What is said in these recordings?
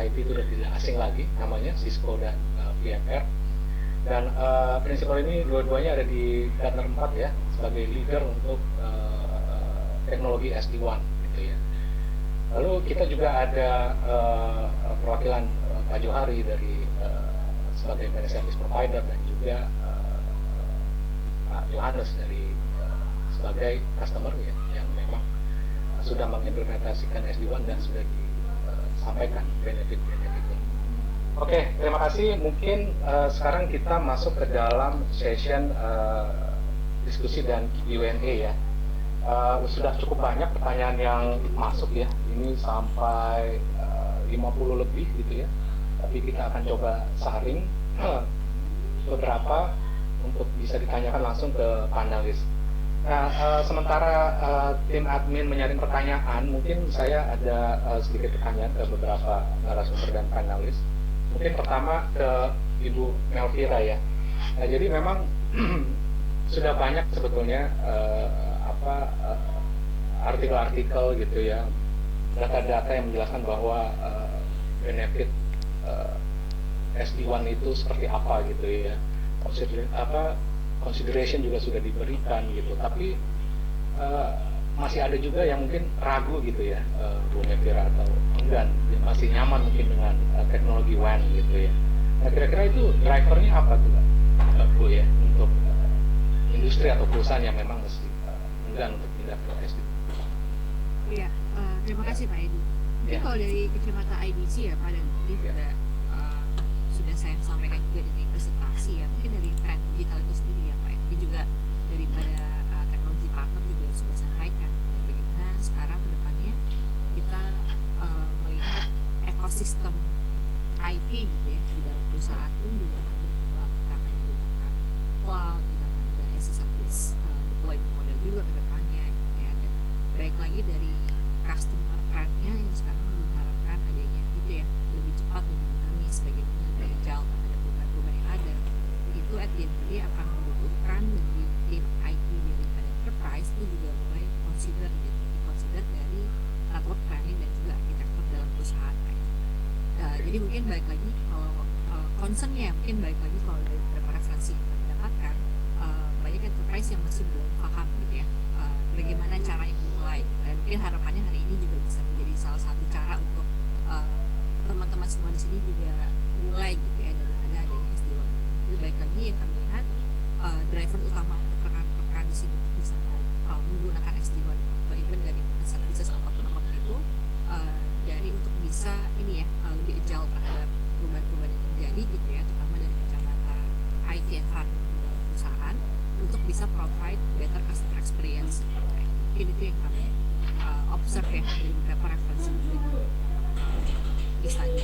IP itu udah tidak asing lagi, namanya Cisco dan VMware. Dan prinsipal ini dua-duanya ada di Gartner 4 ya, sebagai leader untuk teknologi SD-WAN gitu ya. Lalu kita juga ada perwakilan Pak Johari dari sebagai managed service provider, dan juga Pak Johannes dari sebagai customer ya, yang memang sudah mengimplementasikan SD-WAN dan sudah disampaikan benefit-benefitnya. Oke, terima kasih. Mungkin sekarang kita masuk ke dalam session diskusi dan Q&A ya. Sudah cukup banyak pertanyaan yang masuk ya. Ini sampai 50 lebih gitu ya. Tapi kita akan coba saring beberapa untuk bisa ditanyakan langsung ke panelis. Nah, sementara tim admin menyaring pertanyaan, mungkin saya ada sedikit pertanyaan ke beberapa narasumber dan panelis. Mungkin pertama ke Ibu Melvira ya. Nah, jadi memang sudah banyak sebetulnya artikel-artikel gitu ya, data-data yang menjelaskan bahwa benefit SD-WAN itu seperti apa gitu ya. Consideration juga sudah diberikan gitu. Tapi masih ada juga yang mungkin ragu gitu ya, Bu Melvira, atau enggan, masih nyaman mungkin dengan teknologi WAN gitu ya. Nah, kira-kira itu drivernya apa tuh Bu ya, untuk industri atau perusahaan yang memang masih enggan untuk pindah ke SD? Iya, terima kasih Pak Edi. Mungkin kalau dari kacamata IDC ya Pak, dan tadi sudah saya sampaikan juga di presentasi ya, mungkin dari tren digital itu sendiri ya Pak, ini juga daripada teknologi partner juga sudah sampaikan bagaimana sekarang kedepannya kita melihat ekosistem IT gitu ya di dalam perusahaan pun juga akan berkembang. Kita akan menggunakan cloud, kita akan ada as a service deployment model juga kedepannya gitu ya. Dan baik lagi dari customer trendnya yang sekarang mengharapkan adanya gitu ya, lebih cepat, lebih dinamis, bagaimana agile terhadap perubahan-perubahan yang ada, itu at the end of the day akan membutuhkan dari tim IT daripada enterprise itu juga mulai consider dari network planning dan juga arsitektur dalam perusahaan. Jadi mungkin balik lagi kalau concernnya mungkin balik lagi kalau dari beberapa referensi yang kita dapatkan, banyak enterprise yang masih belum paham gitu ya, bagaimana cara yang memulai, dan mungkin harapannya hari ini juga bisa menjadi salah satu cara untuk teman-teman semua di sini juga mulai gitu ya, daripada adanya SD-WAN. Jadi baik lagi yang kami lihat driver utama untuk rekan-rekan di sini bisa menggunakan SD-WAN atau even dari services apapun itu, dari untuk bisa ini ya, lebih agile terhadap perubahan-perubahan yang terjadi gitu ya, terutama dari kacamata IT environment di dalam perusahaan, untuk bisa provide better customer experience. Mungkin itu yang kami observe ya dari beberapa referensi di study.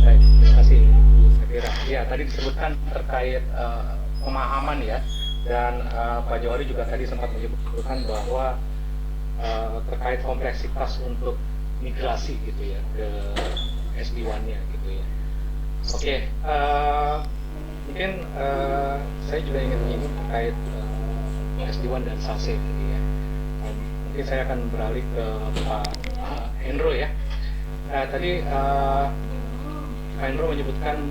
Baik, terima kasih Bu Melvira. Ya, tadi disebutkan terkait pemahaman ya, dan Pak Johari juga tadi sempat menyebutkan bahwa terkait kompleksitas untuk migrasi gitu ya ke SD-WAN-nya gitu ya. Oke, mungkin saya juga ingin menyinggung terkait SD-WAN dan SASE gitu ya. Mungkin saya akan beralih ke Pak Hendro ya. Tadi Pak Hendro menyebutkan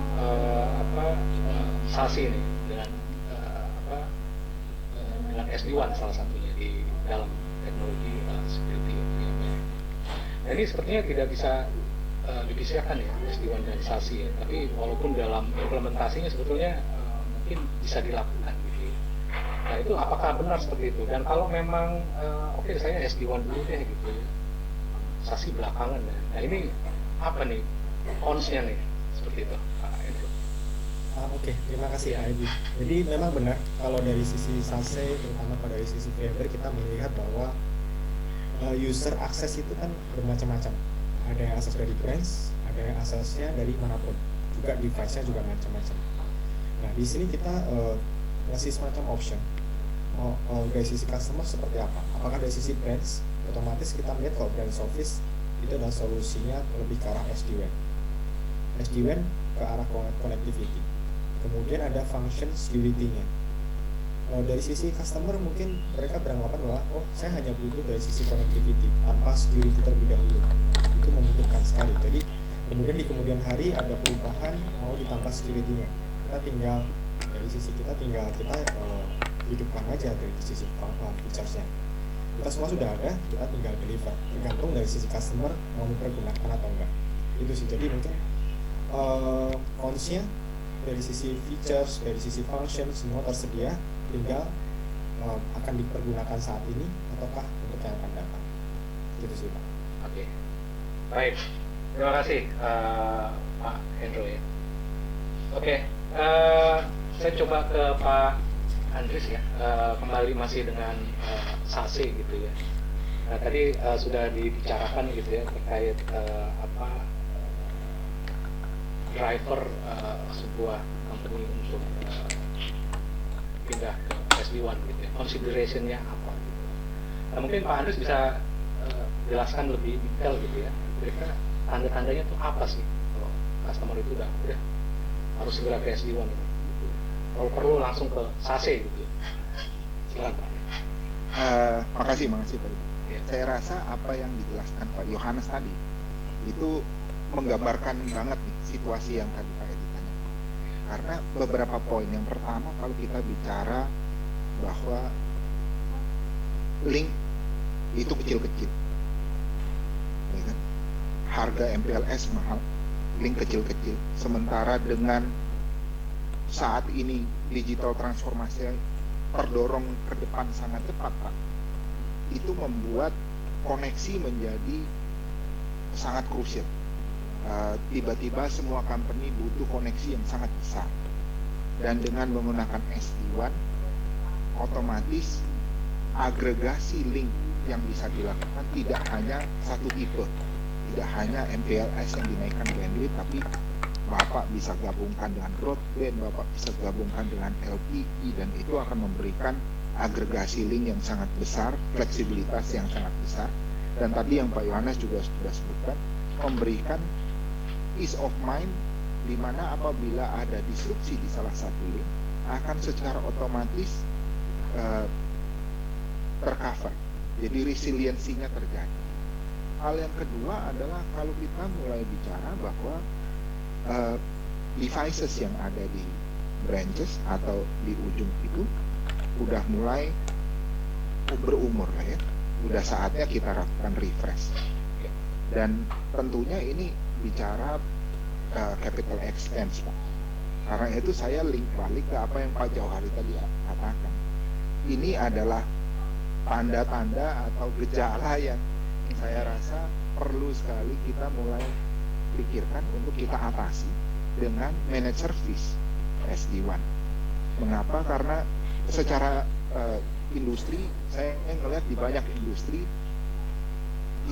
SASE ini dengan dengan SD-WAN salah satunya di dalam teknologi security VMware. Nah, ini sepertinya tidak bisa dipisahkan ya, SD-WAN dan SASE ya. Tapi walaupun dalam implementasinya sebetulnya mungkin bisa dilakukan gitu ya. Nah, itu apakah benar seperti itu? Dan kalau memang oke, saya SD-WAN dulu deh gitu ya, SASE belakangan ya. Nah, ini apa nih cons-nya nih seperti itu Pak Hendro? Oke, terima kasih Adi. Jadi memang benar kalau dari sisi SASE, terutama pada sisi VMware, kita melihat bahwa user akses itu kan bermacam-macam. Ada yang akses dari branch, ada yang aksesnya dari manapun. Juga device-nya juga macam-macam. Nah, di sini kita ngasih semacam option. Dari sisi customer seperti apa? Apakah dari sisi branch? Otomatis kita melihat kalau branch office itu adalah solusinya lebih ke arah SD-WAN. SD-WAN ke arah connectivity. Kemudian ada function security-nya. Dari sisi customer mungkin mereka beranggapan bahwa saya hanya butuh dari sisi connectivity tanpa security terlebih dahulu. Itu membutuhkan sekali. kemudian di kemudian hari ada perubahan mau ditambah security-nya, kita tinggal dari sisi kita hidupkan aja dari sisi features-nya. Kita semua sudah ada, kita tinggal deliver, tergantung dari sisi customer mau mempergunakan atau enggak. Itu sih. Jadi mungkin cons-nya dari sisi features, dari sisi function semua tersedia, tinggal akan dipergunakan saat ini ataukah untuk yang akan datang. Gitu sih Pak. Oke, baik, terima kasih Pak Hendro ya. Oke, saya coba ke Pak Andris ya, kembali masih dengan SASE gitu ya. Nah tadi sudah dibicarakan gitu ya terkait driver sebuah company untuk pindah ke SD1 gitu ya, consideration-nya apa gitu. Nah, mungkin Pak Andris bisa jelaskan lebih detail gitu ya, kira-kira tanda-tandanya tuh apa sih kalau customer itu udah harus segera ke SD1 ini gitu. Kalau perlu langsung ke SASE gitu ya. Silakan Pak. Makasih Pak. Ya. Saya rasa apa yang dijelaskan Pak Yohanes tadi itu menggambarkan banget nih situasi yang tadi Pak Edi tanya. Karena beberapa poin. Yang pertama, kalau kita bicara bahwa link itu kecil-kecil, ya kan? Harga MPLS mahal, link kecil-kecil. Sementara dengan saat ini digital transformasi terdorong ke depan sangat cepat Pak, itu membuat koneksi menjadi sangat krusial. Tiba-tiba semua company butuh koneksi yang sangat besar, dan dengan menggunakan SD1 otomatis agregasi link yang bisa dilakukan tidak hanya satu tipe, tidak hanya MPLS yang dinaikkan bandwidth, tapi Bapak bisa gabungkan dengan broadband, Bapak bisa gabungkan dengan LTE, dan itu akan memberikan agregasi link yang sangat besar, fleksibilitas yang sangat besar, dan tadi yang Pak Yohanes juga sudah sebutkan, memberikan peace of mind, di mana apabila ada disrupsi di salah satu link akan secara otomatis tercover, jadi resiliensinya terjadi. Hal yang kedua adalah kalau kita mulai bicara bahwa devices yang ada di branches atau di ujung itu udah mulai berumur lah ya, udah saatnya kita lakukan refresh. Dan tentunya ini bicara capital expense Pak. Karena itu saya link balik ke apa yang Pak Jauhari tadi katakan. Ini adalah tanda-tanda atau gejala yang saya rasa perlu sekali kita mulai pikirkan untuk kita atasi dengan managed service SD1. Mengapa? Karena secara industri, saya ngelihat di banyak industri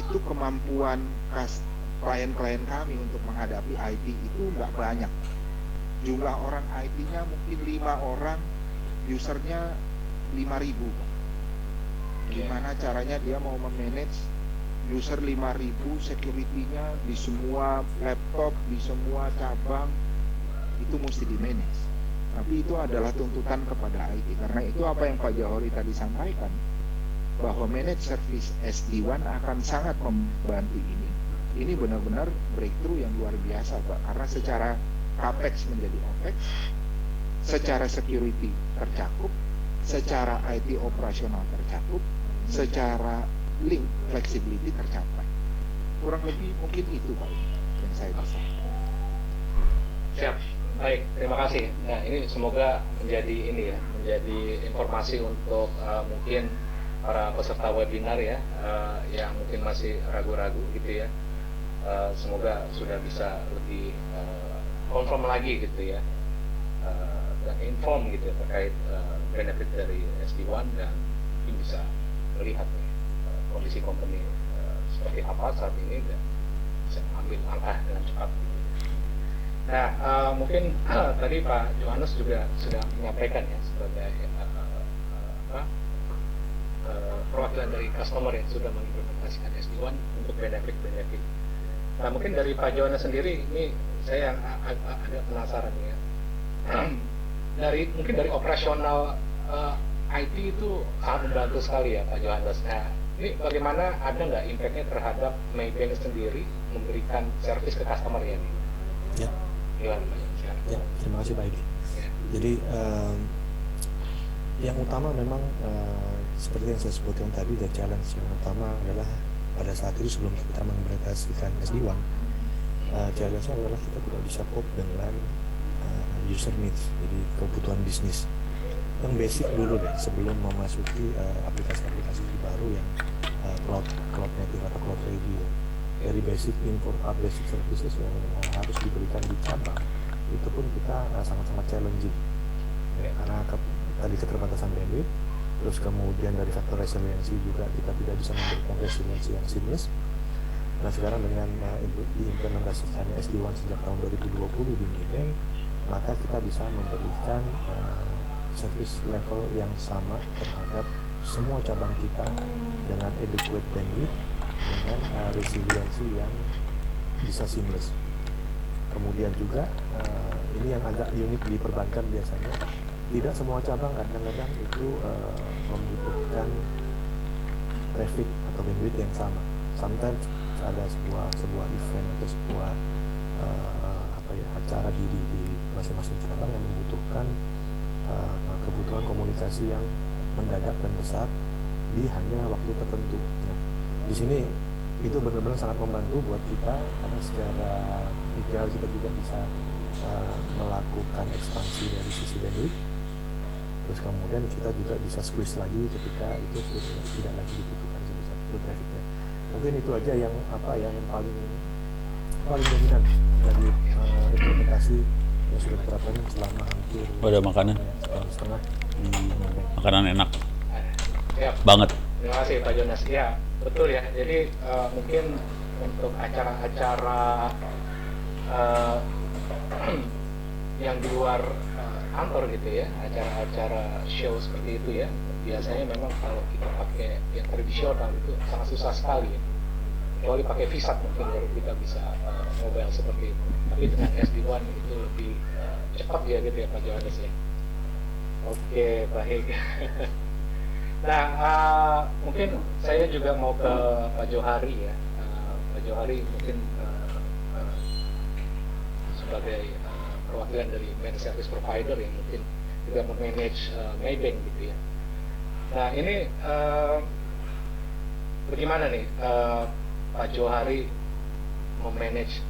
itu kemampuan klien-klien kami untuk menghadapi IT itu nggak banyak. Jumlah orang IT-nya mungkin 5 orang, usernya 5.000. Gimana caranya dia mau memanage user 5.000, security-nya di semua laptop, di semua cabang, itu mesti di-manage. Tapi itu adalah tuntutan kepada IT. Karena itu apa yang Pak Jauhari tadi sampaikan, bahwa managed service SD1 akan sangat membantu ini. Ini benar-benar breakthrough yang luar biasa Pak, karena secara CAPEX menjadi OPEX, secara security tercakup, secara IT operasional tercakup, secara link flexibility tercapai. Kurang lebih mungkin itu Pak yang saya bisa. Siap, baik, terima kasih. Nah ini semoga menjadi informasi untuk mungkin para peserta webinar ya, yang mungkin masih ragu-ragu gitu ya. Semoga sudah bisa lebih confirm lagi gitu ya, dan inform gitu ya, terkait benefit dari SD1, dan mungkin bisa melihat kondisi company seperti apa saat ini dan bisa mengambil langkah dengan cepat. Nah, mungkin tadi Pak Yohanes juga sudah menyampaikan ya sebagai perwakilan dari customer yang sudah mengimplementasikan SD1 untuk benefit. Nah, mungkin dari Pak Yohanes sendiri ini saya agak penasaran ya. Mungkin dari operasional IT itu sangat membantu sekali ya Pak Yohanes. Nah, ini bagaimana, ada nggak impact-nya terhadap Maybank sendiri memberikan servis ke customer ya. Ya. Gimana Pak? Silakan. Ya, terima kasih Pak Edi. Ya. Jadi yang utama memang seperti yang saya sebutkan tadi, the challenge yang utama adalah pada saat itu sebelum kita mengimplementasikan SD1, challenge-nya adalah kita tidak bisa cope dengan user needs, jadi kebutuhan bisnis yang basic dulu deh sebelum memasuki aplikasi-aplikasi baru yang cloud native atau cloud ready. Dari basic info, basic services yang harus diberikan di cabang itu pun kita sangat-sangat challenging ya, karena tadi keterbatasan bandwidth, terus kemudian dari faktor resiliensi juga kita tidak bisa memberikan resiliensi yang seamless. Nah sekarang dengan diimplementasikan SD1 sejak tahun 2020 di Maybank, maka kita bisa memberikan service level yang sama terhadap semua cabang kita dengan adequate bandwidth, dengan resiliensi yang bisa seamless. Kemudian juga ini yang agak unik di perbankan biasanya, tidak semua cabang kadang-kadang itu membutuhkan traffic atau bandwidth yang sama. Sometimes ada sebuah event atau sebuah acara di masing-masing cabang yang membutuhkan kebutuhan komunikasi yang mendadak dan besar di hanya waktu tertentu. Nah, di sini itu benar-benar sangat membantu buat kita karena secara ideal kita juga bisa melakukan ekspansi dari sisi bandwidth. Terus kemudian kita juga bisa squeeze lagi ketika itu tidak lagi dibutuhkan sebesar itu trafficnya. Mungkin itu aja yang paling dominan dari implementasi yang sudah diterapkan selama hampir ada makanan setahun setengah. Makanan enak Ya. banget. Terima kasih Pak Jonas. Ya, betul ya. Jadi mungkin untuk acara-acara yang di luar kantor gitu ya, acara-acara show seperti itu ya, biasanya memang kalau kita pakai yang tradisional itu sangat susah sekali ya. Kecuali pakai visa mungkin baru kita bisa mobile seperti itu. Tapi dengan SD1 itu lebih cepat ya gitu ya Pak Jonas ya. Oke, baik. Nah, mungkin saya juga mau ke Pak Johari ya. Pak Johari mungkin sebagai perwakilan dari managed service provider yang mungkin juga memanage Maybank gitu ya. Nah, ini bagaimana nih Pak Johari memanage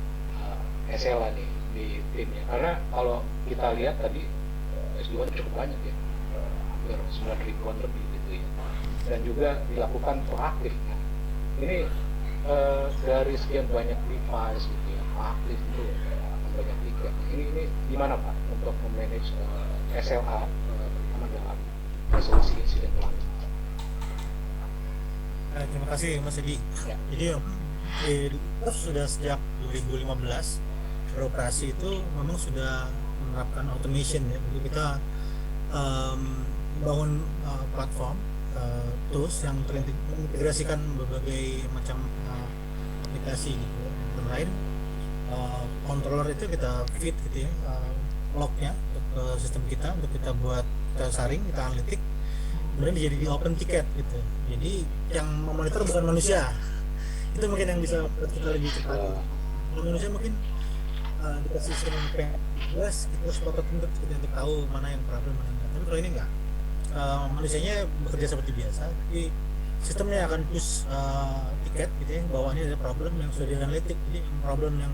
SLA nih di timnya? Karena kalau kita lihat tadi SD1 cukup banyak ya, hampir 9.000-an lebih gitu ya, dan juga dilakukan proaktif. Nah, ini dari sekian banyak device gitu ya, proaktif itu banyak tiket. Ini gimana Pak untuk memanage SLA terutama dalam resolusi insiden pelanggaran? Terima kasih Mas Edi. Ya. Jadi kita sudah sejak 2015 beroperasi itu memang sudah menerapkan automation ya. Jadi kita membangun platform tools yang terintegrasikan berbagai macam aplikasi gitu. Dan lain controller itu kita feed gitu ya, lognya untuk sistem kita, untuk kita buat kita saring, kita analitik, kemudian jadi di open ticket gitu. Jadi yang memonitor bukan manusia, itu mungkin yang bisa buat kita lebih cepat. Kalau manusia mungkin dikasih sistem jelas, kita harus potong untuk kita untuk tahu mana yang problem, mana yang enggak. Tapi kalau ini enggak, manusianya bekerja seperti biasa, tapi sistemnya akan push tiket gitu ya, bahwa ini ada problem yang sudah dianalitik. Jadi problem yang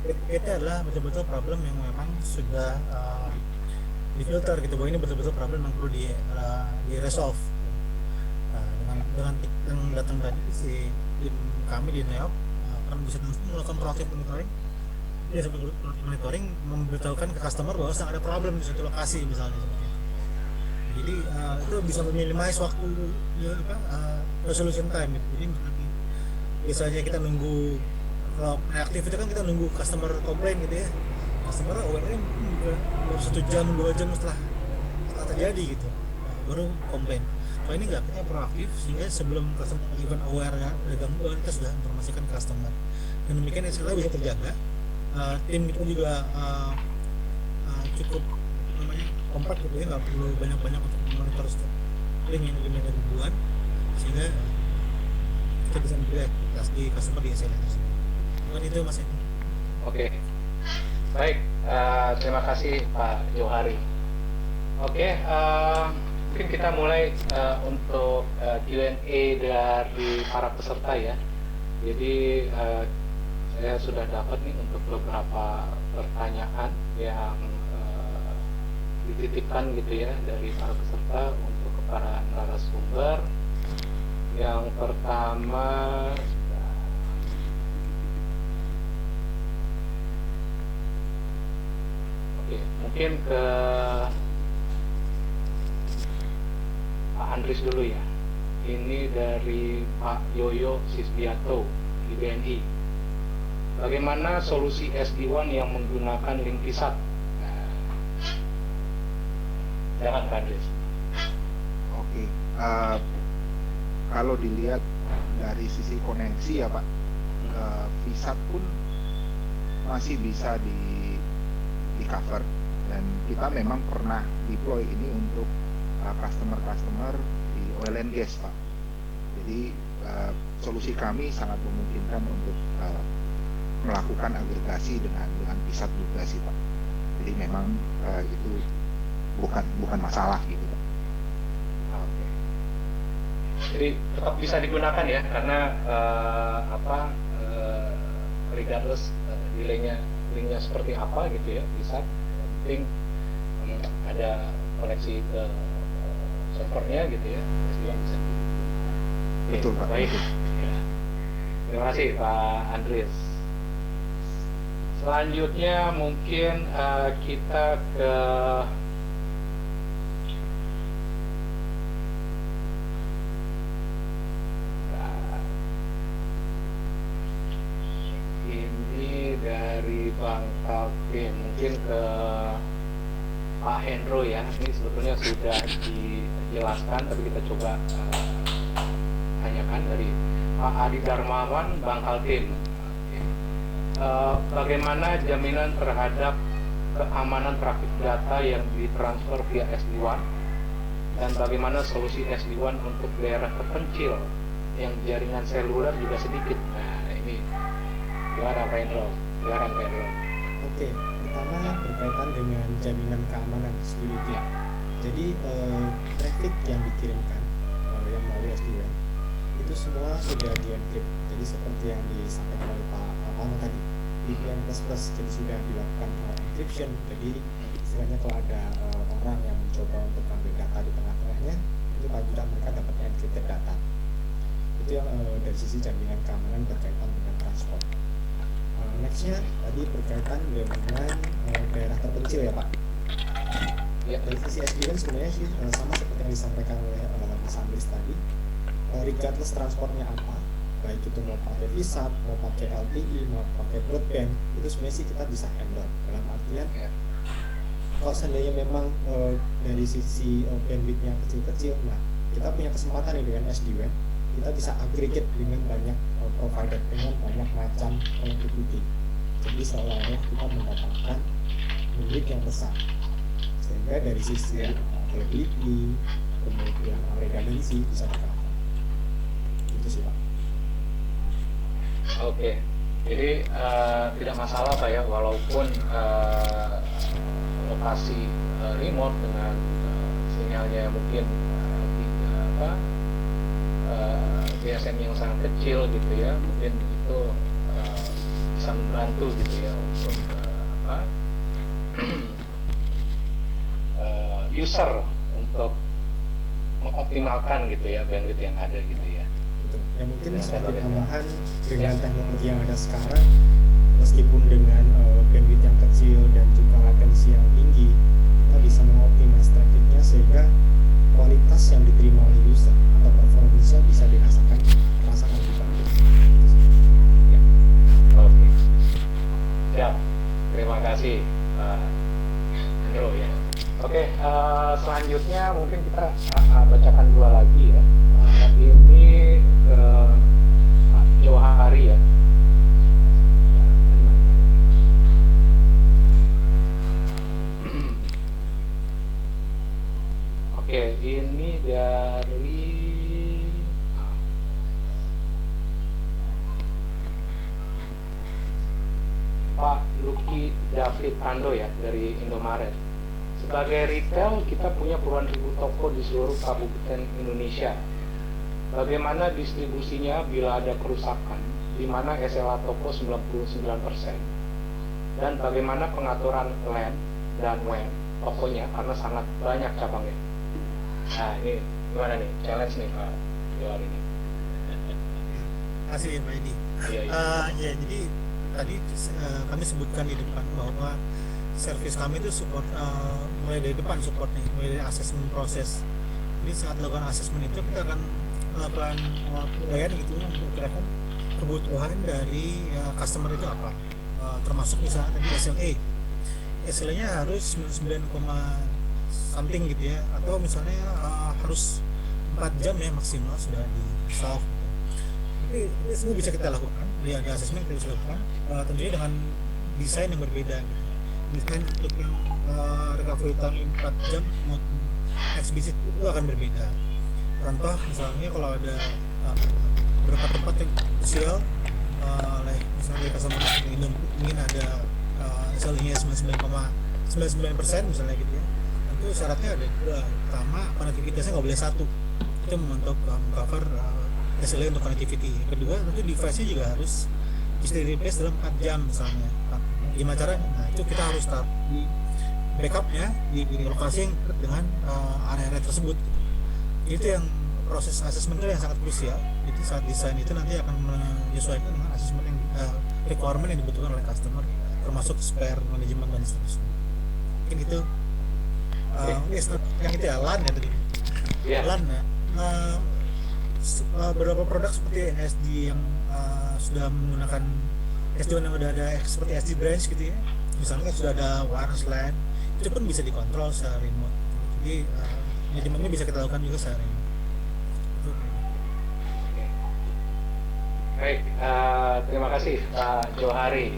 tiketnya adalah betul-betul problem yang memang sudah difilter gitu, bahwa ini betul-betul problem yang perlu di resolve. Nah, dengan yang datang tadi si tim kami di NEOP akan bisa melakukan proaktif monitoring. Dia sebagai monitoring memberitahukan ke customer bahwa sedang ada problem di suatu lokasi misalnya seperti itu. Jadi itu bisa meminimize waktu resolution time gitu. Jadi biasanya kita nunggu, kalau reaktif itu kan kita nunggu customer komplain gitu ya, customer aware-nya baru 1 jam 2 jam setelah terjadi gitu, baru komplain. Kalau ini enggak, kita proaktif sehingga sebelum customer even aware ya ada gangguan, kita sudah informasikan ke customer. Dan demikian SLA bisa terjaga. Tim kita juga cukup kompak gitu ya, nggak perlu banyak-banyak untuk memonitor setiap link yang ada ribuan, sehingga kita bisa memberi aktivitas di customer di SLA tersebut. Mungkin itu Mas Edi. Oke, baik. Terima kasih Pak Johari. Oke, mungkin kita mulai untuk Q&A dari para peserta ya. Jadi saya sudah dapat nih untuk beberapa pertanyaan yang dititipkan gitu ya dari para peserta untuk para narasumber. Yang pertama, oke, mungkin ke Pak Andris dulu ya. Ini dari Pak Yoyo Sisbianto di BNI. Bagaimana solusi SD1 yang menggunakan link VSAT? Jangan Pak Andris. Oke, kalau dilihat dari sisi koneksi ya Pak, VSAT pun masih bisa di cover, dan kita memang pernah deploy ini untuk customer di oil and gas Pak. Jadi solusi kami sangat memungkinkan untuk melakukan agregasi dengan VSAT juga sih Pak. Jadi memang itu bukan masalah gitu Pak. Oke. Jadi tetap bisa digunakan ya, karena regardless linknya seperti apa gitu ya, bisa penting ada koneksi ke servernya gitu ya, bisa digunakan. Betul Pak. Baik. Betul. Ya. Terima kasih Pak Andries. Selanjutnya mungkin kita ke ini dari Bang Calvin, mungkin ke Pak Hendro ya. Ini sebetulnya sudah dijelaskan, tapi kita coba tanyakan dari Pak Adi Darmawan, Bang Calvin. Oke. Bagaimana jaminan terhadap keamanan trafik data yang ditransfer via SD1, dan bagaimana solusi SD1 untuk daerah terpencil yang jaringan seluler juga sedikit? Nah ini silakan Pak Hendro. Oke, pertama berkaitan dengan jaminan keamanan security. Jadi traffic yang dikirimkan yang melalui SD1 itu semua sudah di-encrypt. Jadi seperti yang disampaikan oleh Pak Alno tadi, VPN++, jadi sudah dilakukan encryption. Jadi istilahnya kalau ada orang yang mencoba untuk ambil data di tengah-tengahnya, itu paling tidak mereka dapat encrypted data. Itu yang dari sisi jaminan keamanan berkaitan dengan transport. Nextnya tadi berkaitan dengan daerah terpencil ya Pak. Ya. Dari sisi SD1 sebenarnya sih sama seperti yang disampaikan oleh Mas Andris tadi. Regardless transportnya apa, baik itu mau pakai VSAT, mau pakai LTE, mau pakai broadband, itu sebenarnya sih kita bisa handle. Dalam artian kalau seandainya memang dari sisi bandwidthnya kecil-kecil, nah kita punya kesempatan nih dengan SD1, kita bisa aggregate dengan banyak provider, dengan banyak macam connectivity. Jadi seolah-olah kita mendapatkan bandwidth yang besar, sehingga dari sisi availability, kemudian redundancy bisa tercover. Itu sih Pak. Oke, jadi tidak masalah Pak ya, walaupun lokasi remote dengan sinyalnya mungkin GSM yang sangat kecil gitu ya, mungkin itu bisa membantu gitu ya untuk user untuk mengoptimalkan gitu ya bandwidth yang ada gitu ya. Ya mungkin Ya, sebagai ya. tambahan dengan teknologi yang ada sekarang, meskipun dengan bandwidth yang kecil dan juga latensi yang tinggi, kita bisa mengoptimalkan trafficnya sehingga kualitas yang diterima oleh user atau performance-nya bisa dirasakan lebih bagus. Ya. Oke. Siap. Terima kasih Pak Hendro ya. Oke, selanjutnya mungkin kita bacakan dua lagi ya. Ini ke Pak Johari ya. Oke, ini dari Pak Lucky David Ando ya dari Indomaret. Sebagai retail kita punya puluhan ribu toko di seluruh kabupaten Indonesia. Bagaimana distribusinya bila ada kerusakan, di mana SLA toko 99%, dan bagaimana pengaturan LAN dan WAN tokonya karena sangat banyak cabangnya. Nah ini gimana nih, challenge nih Pak Johari ini. Kasih Pak Edi. Iya, iya. Ya jadi tadi kami sebutkan di depan bahwa service kami itu support mulai dari depan support nih, mulai dari assessment proses. Jadi saat melakukan assessment itu kita akan melakukan penilaian gitu, memperkirakan kebutuhan dari customer itu apa. Termasuk misalnya tadi SLA-nya harus 99, something gitu ya, atau misalnya harus 4 jam ya maksimal sudah di solve. Tapi ini semua bisa kita lakukan, di assessment kita bisa lakukan, tentunya dengan desain yang berbeda gitu. Desain untuk yang recovery time 4 jam maupun eksplisit itu akan berbeda. Contoh misalnya kalau ada beberapa tempat yang kecil, misalnya customer ingin ada SLA-nya 99,99% misalnya gitu ya, itu syaratnya ada dua. Pertama, konektivitasnya nggak boleh satu, itu untuk cover SLA untuk connectivity. Kedua, tentu device-nya juga harus bisa di-replace dalam 4 jam misalnya. Gimana caranya? Nah itu kita harus taruh di backupnya di lokasi yang dekat dengan area tersebut. Itu yang proses assessment itu yang sangat krusial. Itu saat desain itu nanti akan menyesuaikan dengan assessment yang requirement yang dibutuhkan oleh customer, termasuk spare manajemen dan seterusnya. Mungkin itu yang itu ya LAN ya tadi. Iya. LAN ya. Beberapa produk seperti SD yang sudah menggunakan SD yang udah ada seperti SD branch gitu ya, misalnya sudah ada wireless LAN, itu pun bisa dikontrol secara remote. Jadi manajemennya bisa kita lakukan juga secara remote. Baik, terima kasih Pak Johari.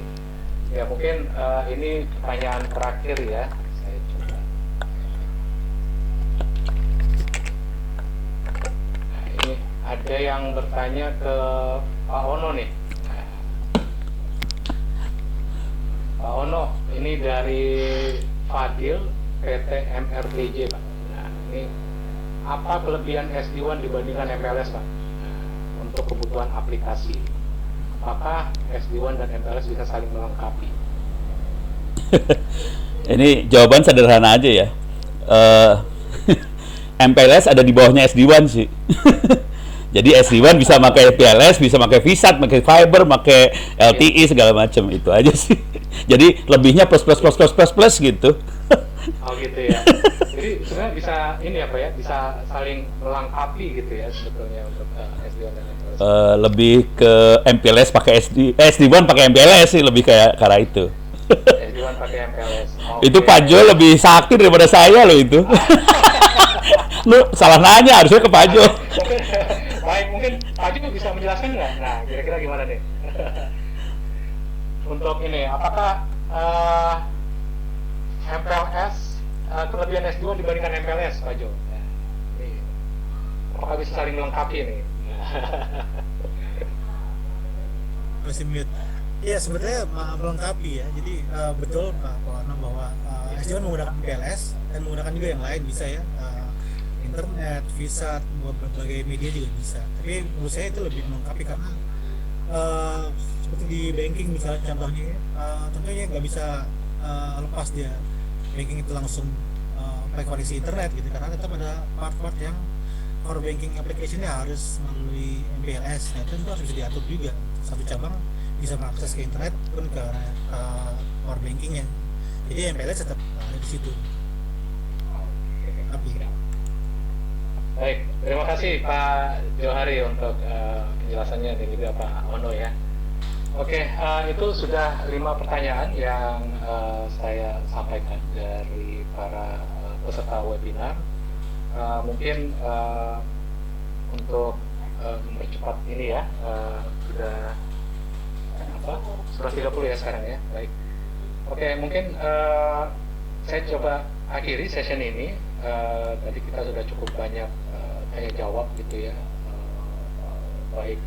Ya mungkin ini pertanyaan terakhir ya. Saya coba. Nah, ini ada yang bertanya ke Pak Ono nih. Pak Ono, ini dari Fadil PT MRTJ Pak. Nah, ini apa kelebihan SD-WAN dibandingkan MPLS Pak? Untuk kebutuhan aplikasi, apakah SD-WAN dan MPLS bisa saling melengkapi? Ini jawaban sederhana aja ya. MPLS ada di bawahnya SD-WAN sih. Jadi SD-WAN bisa pakai MPLS, bisa pakai VSAT, pakai fiber, pakai LTE segala macam, itu aja sih. Jadi lebihnya plus gitu. Oh gitu ya. Jadi sebenarnya bisa ini apa ya, bisa saling melengkapi gitu ya sebetulnya untuk SD-WAN dan MPLS. Lebih ke MPLS pakai SD-WAN pakai MPLS sih, lebih kayak karena itu. SD-WAN pakai MPLS. Itu Pak Jo lebih sakti daripada saya loh itu. Lu salah nanya, harusnya ke Pak Jo. Baik, mungkin Pak Jo bisa menjelaskan nggak? Nah, kira-kira gimana nih? Untuk ini, apakah MPLS kelebihan SD-WAN dibandingkan MPLS, Pak Jo? Nah, ini, apakah bisa saling melengkapi nih? Masih mute. Iya sebetulnya melengkapi ya. Jadi betul Pak Polano bahwa SD-WAN menggunakan MPLS dan menggunakan juga yang lain bisa ya. Internet, VSAT, berbagai media juga bisa. Tapi menurut saya itu lebih melengkapi karena seperti di banking misalnya contohnya, tentunya nggak bisa lepas dia banking itu langsung pakai koneksi internet gitu, karena tetap ada part-part yang core banking application-nya harus melalui MPLS. Nah itu harus bisa diatur juga. Satu cabang bisa mengakses ke internet pun ke core bankingnya. Jadi MPLS tetap ada di situ. Tapi Baik, terima kasih Pak Johari untuk penjelasannya dan juga Pak Ono ya. Oke, itu sudah 5 pertanyaan yang saya sampaikan dari para peserta webinar. Mungkin untuk mempercepat ini ya, sudah 30 ya sekarang ya. Baik. Oke, mungkin saya coba akhiri session ini. Tadi kita sudah cukup banyak tanya jawab gitu ya, baik